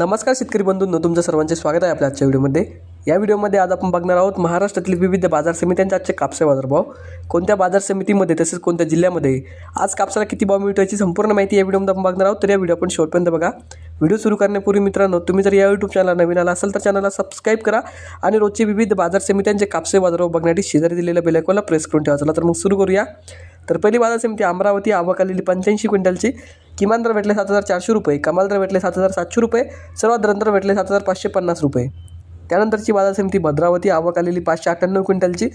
नमस्कार शेतकरी बंधूंनो, तुमचं सर्वांचे स्वागत आहे आपल्या आजच्या व्हिडिओमध्ये। या व्हिडिओमध्ये आज आपण बघणार आहोत महाराष्ट्रातील विविध बाजार समित्यांचे आजचे कापसा बाजारभाव, कोणत्या बाजार समितीमध्ये तसेच कोणत्या जिल्ह्यामध्ये आज कापसाला किती भाव मिळतो याची संपूर्ण माहिती या व्हिडिओमध्ये आपण बघणार आहोत। तर या व्हिडिओ आपण शेवटपर्यंत बघा। व्हिडिओ सुरू करण्यापूर्वी मित्रांनो, तुम्ही जर या यूट्यूब चॅनलला नवीन आला असाल तर चॅनलला सबस्क्राइब करा आणि रोजचे विविध बाजार समित्यांचे कापसा बाजारभाव बघण्यासाठी शेजारी दिलेल्या बेल आयकॉनला प्रेस करून ठेवा। चला तर मग सुरू करूया। तर पहिली बाजार समिती अमरावती, आवक आलेली 85 क्विंटलची, किमान दर भेटले 7400 रुपये, कमाल दर भेटले 7700 रुपये, सर्वात दर भेटले 7550 रुपये। त्यानंतरची बाजार समिती भद्रावती, आवक आलेली 598 क्विंटलची,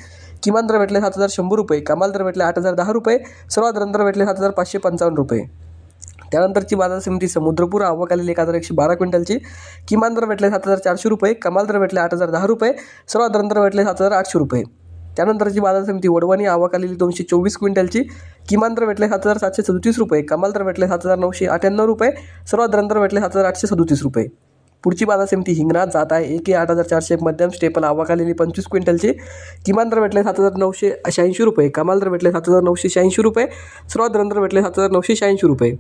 किमान दर भेटले 7100 रुपये, कमाल दर भेटले 8010 रुपये, सर्वात दर भेटले 7555 रुपये। त्यानंतरची बाजार समिती समुद्रपूर, आवक आलेली 1112 क्विंटलची, किमान दर भेटले 7400 रुपये, कमाल दर भेटले 8010 रुपये, सर्वात दर भेटले 7800 रुपये। त्यानंतरची बाजार समिती वडवणी, आवक आलेली 224 क्विंटलची, किमान दर भेटले 7737 रुपये, कमाल दर भेटले 7998 रुपये, सर्वात दर भेटले 7837 रुपये। पुढची बाजार समिती हिंगणा, जात आहे 1,8400 मध्यम स्टेपल, आवक आलेली 25 क्विंटलची, किमान दर भेटले 7986 रुपये, कमाल दर भेटले 7986 रुपये, सर्वात दर भेटले 7986 रुपये।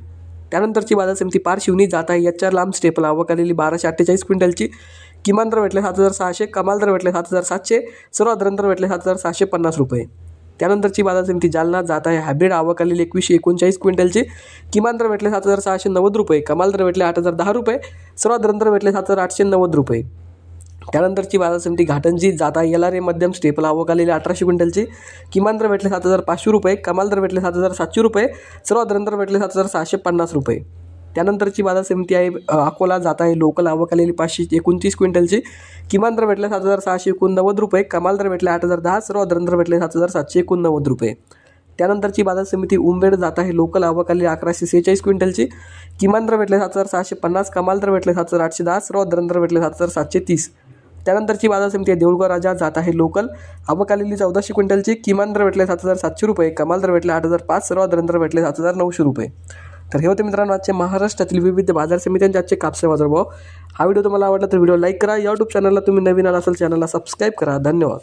त्यानंतरची बाजार समिती पारशिवनी, जात आहे HR लांब स्टेपल, आवक आलेली 1248 क्विंटलची, किमान दर भेटले 7600, कमाल दर भेटले 7700, सर्वात दर भेटले 7650 रुपये। त्यानंतरची बाजार समिती जालना, जात आहे हायब्रिड, आवक आलेली 2139 क्विंटलची, किमान दर भेटले 7690 रुपये, कमाल दर भेटले 8010 रुपये, सर्वात दर भेटले 7890 रुपये। त्यानंतरची बाजार समिती घाटंजी, जात आहे LRA मध्यम स्टेपल, आवक आलेली 1800 क्विंटलची, किमान दर भेटले 7500 रुपये, कमाल दर भेटले 7700 रुपये, सर्वात दर भेटले 7650 रुपये। त्यानंतरची बाजार समिती आहे अकोला, जात आहे लोकल, आवक आलेली 529 क्विंटलची, किमान दर भेटले 7689 रुपये, कमाल दर भेटले 8010, सर्वात दर भेटले 7789 रुपये। त्यानंतरची बाजार समिती उंबेड, जात आहे लोकल, आवक आलेली 1146 क्विंटलची, किमान दर भेटले 7650, कमाल दर भेटले 7810, सर्वात दर भेटले 7730। त्यानंतरची बाजार समिती आहे देऊळगाव राजा, जात आहे लोकल, आवक आलेली 1400 क्विंटलची, किमान दर भेटले 7700 रुपये, कमाल दर भेटले 8005, सर्वात दर भेटले 7900 रुपये। तर हे होते मित्रांनो आजचे महाराष्ट्रातील विविध बाजार समित्यांचे आजचे कापसा बाजारभाव। हा व्हिडिओ तुम्हाला आवडला तर व्हिडिओ लाईक करा। यूट्यूब चॅनलला तुम्ही नवीन आला असाल चॅनलला सबस्क्राइब करा। धन्यवाद।